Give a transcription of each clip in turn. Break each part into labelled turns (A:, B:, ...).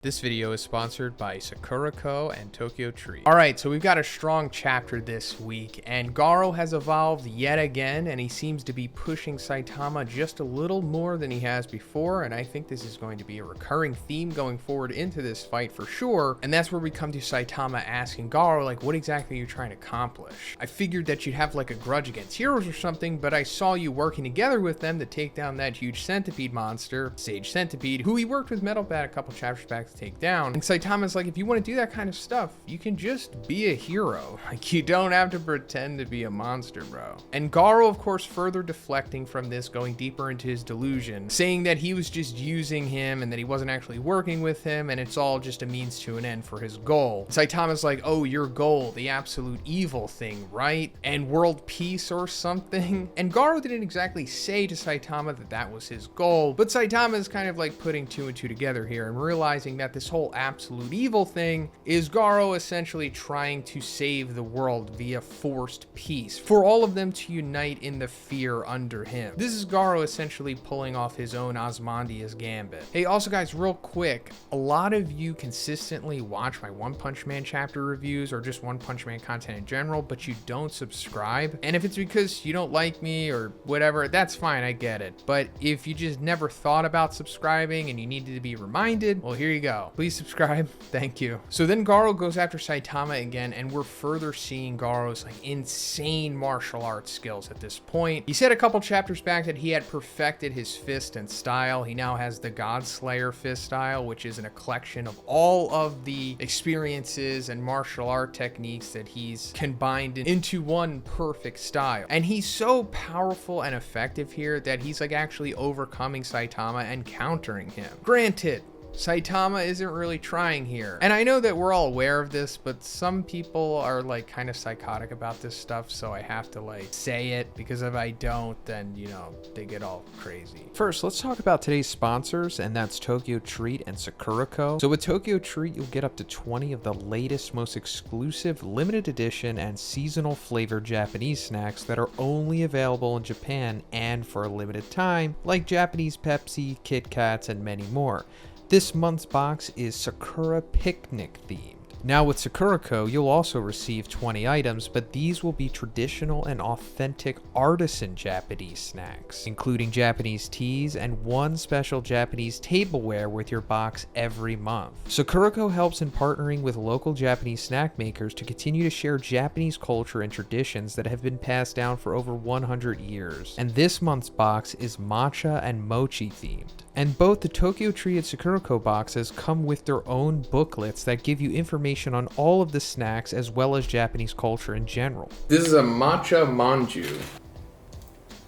A: This video is sponsored by Sakurako and Tokyo Treat. Alright, so we've got a strong chapter this week, and Garou has evolved yet again, and he seems to be pushing Saitama just a little more than he has before, and I think this is going to be a recurring theme going forward into this fight for sure, and that's where we come to Saitama asking Garou, like, what exactly are you trying to accomplish? I figured that you'd have like a grudge against heroes or something, but I saw you working together with them to take down that huge centipede monster, Sage Centipede, who he worked with Metal Bat a couple chapters back to take down. And Saitama's like, if you want to do that kind of stuff, you can just be a hero. Like, you don't have to pretend to be a monster, bro. And Garou, of course, further deflecting from this, going deeper into his delusion, saying that he was just using him and that he wasn't actually working with him, and it's all just a means to an end for his goal. Saitama's like, oh, your goal, the absolute evil thing, right? And world peace or something? And Garou didn't exactly say to Saitama that that was his goal, but Saitama is kind of like putting two and two together here and realizing that this whole absolute evil thing is Garou essentially trying to save the world via forced peace, for all of them to unite in the fear under him. This is Garou essentially pulling off his own Ozymandias gambit. Hey, also guys, real quick, a lot of you consistently watch my One Punch Man chapter reviews or just One Punch Man content in general, but you don't subscribe. And if it's because you don't like me or whatever, that's fine, I get it. But if you just never thought about subscribing and you needed to be reminded, well, here you go. Please subscribe. Thank you. So then Garou goes after Saitama again, and we're further seeing Garou's like insane martial arts skills at this point. He said a couple chapters back that he had perfected his fist and style. He now has the God Slayer fist style, which is a collection of all of the experiences and martial art techniques that he's combined into one perfect style. And he's so powerful and effective here that he's like actually overcoming Saitama and countering him. Granted, Saitama isn't really trying here. And I know that we're all aware of this, but some people are like kind of psychotic about this stuff, so I have to like say it, because if I don't, then, you know, they get all crazy. First, let's talk about today's sponsors, and that's Tokyo Treat and Sakurako. So with Tokyo Treat, you'll get up to 20 of the latest, most exclusive, limited edition, and seasonal flavored Japanese snacks that are only available in Japan and for a limited time, like Japanese Pepsi, Kit Kats, and many more. This month's box is Sakura Picnic themed. Now with Sakurako, you'll also receive 20 items, but these will be traditional and authentic artisan Japanese snacks, including Japanese teas and one special Japanese tableware with your box every month. Sakurako helps in partnering with local Japanese snack makers to continue to share Japanese culture and traditions that have been passed down for over 100 years. And this month's box is matcha and mochi themed. And both the Tokyo Treat and Sakurako boxes come with their own booklets that give you information on all of the snacks as well as Japanese culture in general. This is a matcha manju.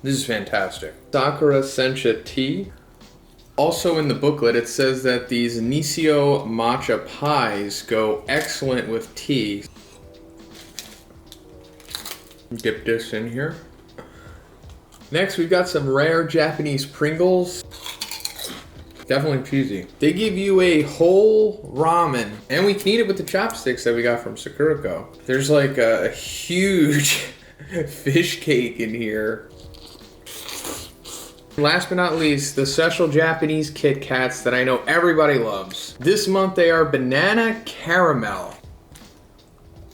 A: This is fantastic. Sakura sencha tea. Also in the booklet, it says that these Nisio matcha pies go excellent with tea. Dip this in here. Next, we've got some rare Japanese Pringles. Definitely cheesy. They give you a whole ramen, and we can eat it with the chopsticks that we got from Sakurako. There's like a huge fish cake in here. Last but not least, the special Japanese Kit Kats that I know everybody loves. This month they are banana caramel.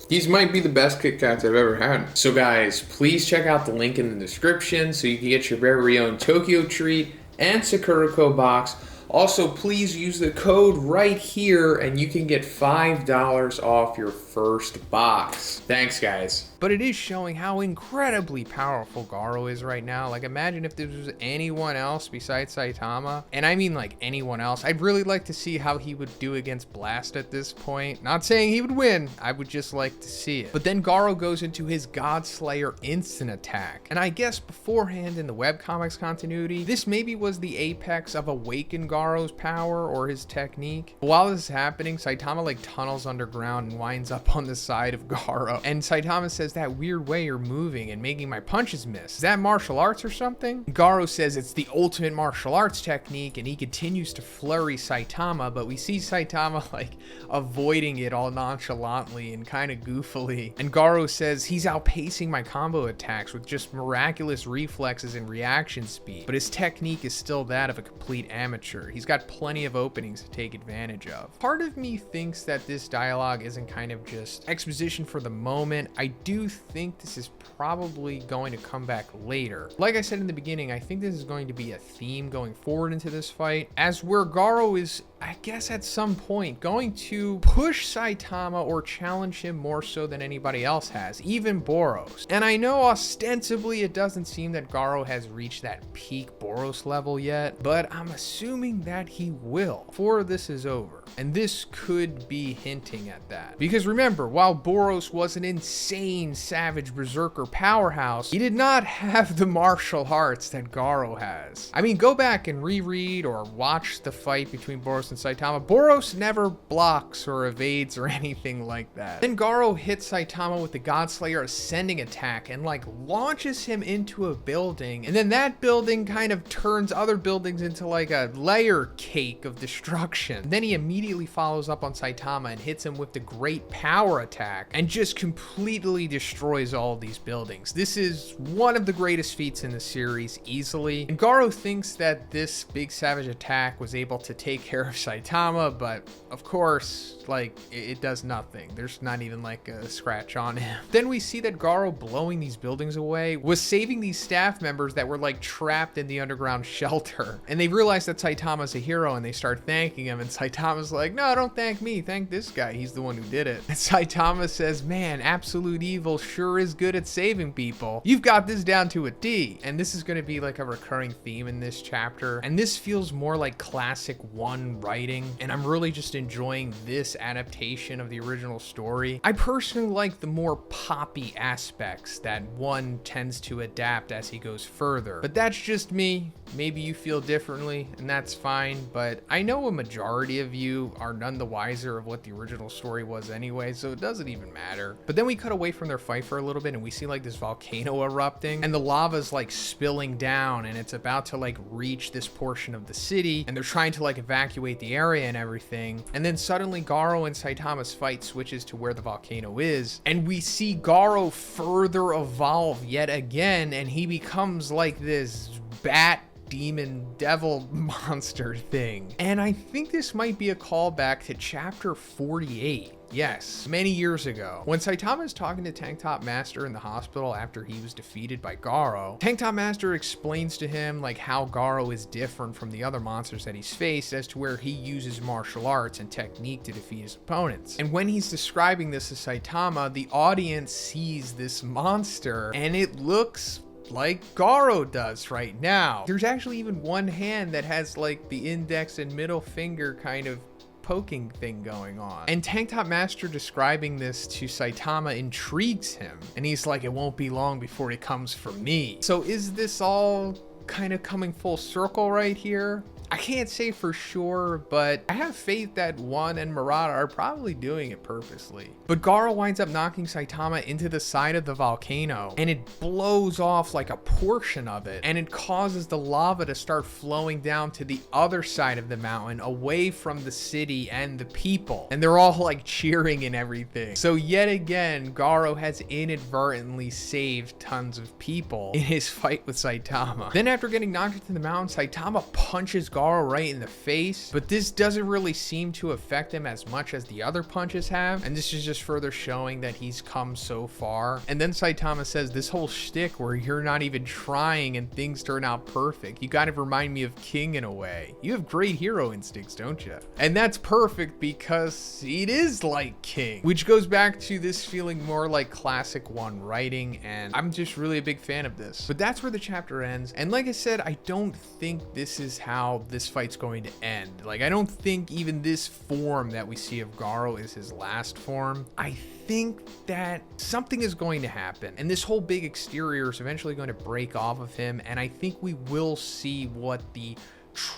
A: These might be the best Kit Kats I've ever had. So guys, please check out the link in the description so you can get your very own Tokyo Treat and Sakurako box. Also, please use the code right here and you can get $5 off your first box. Thanks, guys. But it is showing how incredibly powerful Garou is right now. Like, imagine if this was anyone else besides Saitama. And I mean like anyone else. I'd really like to see how he would do against Blast at this point. Not saying he would win. I would just like to see it. But then Garou goes into his God Slayer instant attack. And I guess beforehand in the webcomics continuity, this maybe was the apex of awakened Garou's power or his technique. But while this is happening, Saitama like tunnels underground and winds up on the side of Garou. And Saitama says says, that weird way you're moving and making my punches miss. Is that martial arts or something? Garou says it's the ultimate martial arts technique, and he continues to flurry Saitama, but we see Saitama like avoiding it all nonchalantly and kind of goofily. And Garou says he's outpacing my combo attacks with just miraculous reflexes and reaction speed, but his technique is still that of a complete amateur. He's got plenty of openings to take advantage of. Part of me thinks that this dialogue isn't kind of just exposition for the moment. I do think this is probably going to come back later. Like I said in the beginning, I think this is going to be a theme going forward into this fight, as where Garou is, I guess at some point, going to push Saitama or challenge him more so than anybody else has, even Boros. And I know ostensibly it doesn't seem that Garou has reached that peak Boros level yet, but I'm assuming that he will before this is over. And this could be hinting at that. Because remember, while Boros was an insane savage berserker powerhouse, he did not have the martial arts that Garou has. I mean, go back and reread or watch the fight between Boros and Saitama. Boros never blocks or evades or anything like that. Then Garou hits Saitama with the Godslayer ascending attack and like launches him into a building, and then that building kind of turns other buildings into like a layer cake of destruction. And then he immediately follows up on Saitama and hits him with the great power attack and just completely destroys all of these buildings. This is one of the greatest feats in the series, easily. And Garou thinks that this big savage attack was able to take care of Saitama, but of course, like, it does nothing. There's not even like a scratch on him. Then we see that Garou blowing these buildings away was saving these staff members that were like trapped in the underground shelter. And they realize that Saitama's a hero and they start thanking him, and Saitama's like, no, don't thank me, thank this guy, he's the one who did it. And Saitama says, man, absolute evil sure is good at saving people. You've got this down to a T. And this is going to be like a recurring theme in this chapter, and this feels more like classic One writing, and I'm really just enjoying this adaptation of the original story. I personally like the more poppy aspects that One tends to adapt as he goes further, but that's just me. Maybe you feel differently, and that's fine, but I know a majority of you are none the wiser of what the original story was anyway, so it doesn't even matter. But then we cut away from their fight for a little bit, and we see like this volcano erupting, and the lava's like spilling down, and it's about to like reach this portion of the city, and they're trying to like evacuate the area and everything. And then suddenly Garou and Saitama's fight switches to where the volcano is, and we see Garou further evolve yet again, and he becomes like this bat demon devil monster thing. And I think this might be a callback to chapter 48. Yes, many years ago, when Saitama is talking to Tank Top Master in the hospital after he was defeated by Garou, Tank Top Master explains to him like how Garou is different from the other monsters that he's faced, as to where he uses martial arts and technique to defeat his opponents. And when he's describing this to Saitama, the audience sees this monster, and it looks like Garou does right now. There's actually even one hand that has like the index and middle finger kind of poking thing going on. And Tank Top Master describing this to Saitama intrigues him, and he's like, it won't be long before it comes for me. So is this all kind of coming full circle right here? I can't say for sure, but I have faith that One and Murata are probably doing it purposely. But Garou winds up knocking Saitama into the side of the volcano, and it blows off like a portion of it, and it causes the lava to start flowing down to the other side of the mountain, away from the city and the people. And they're all like cheering and everything. So yet again, Garou has inadvertently saved tons of people in his fight with Saitama. Then after getting knocked into the mountain, Saitama punches Garou right in the face, but this doesn't really seem to affect him as much as the other punches have, and this is just further showing that he's come so far. And then Saitama says, this whole shtick where you're not even trying and things turn out perfect, you kind of remind me of King in a way. You have great hero instincts, don't you? And that's perfect because it is like King, which goes back to this feeling more like classic One writing, and I'm just really a big fan of this. But that's where the chapter ends, and like I said, I don't think this is how this fight's going to end. Like, I don't think even this form that we see of Garou is his last form. I think that something is going to happen, and this whole big exterior is eventually going to break off of him, and I think we will see what the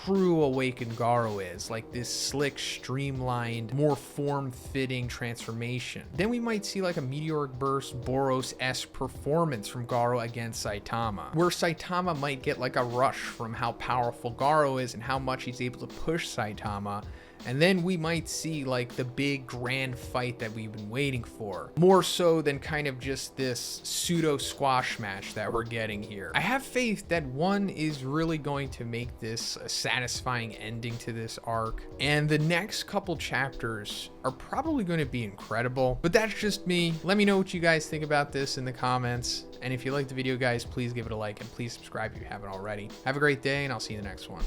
A: true awakened Garou is, like this slick, streamlined, more form-fitting transformation. Then we might see like a meteoric burst Boros-esque performance from Garou against Saitama, where Saitama might get like a rush from how powerful Garou is and how much he's able to push Saitama. And then we might see like the big grand fight that we've been waiting for, more so than kind of just this pseudo squash match that we're getting here. I have faith that one is really going to make this a satisfying ending to this arc, and the next couple chapters are probably going to be incredible. But that's just me. Let me know what you guys think about this in the comments. And if you liked the video, guys, please give it a like and please subscribe if you haven't already. Have a great day, and I'll see you in the next one.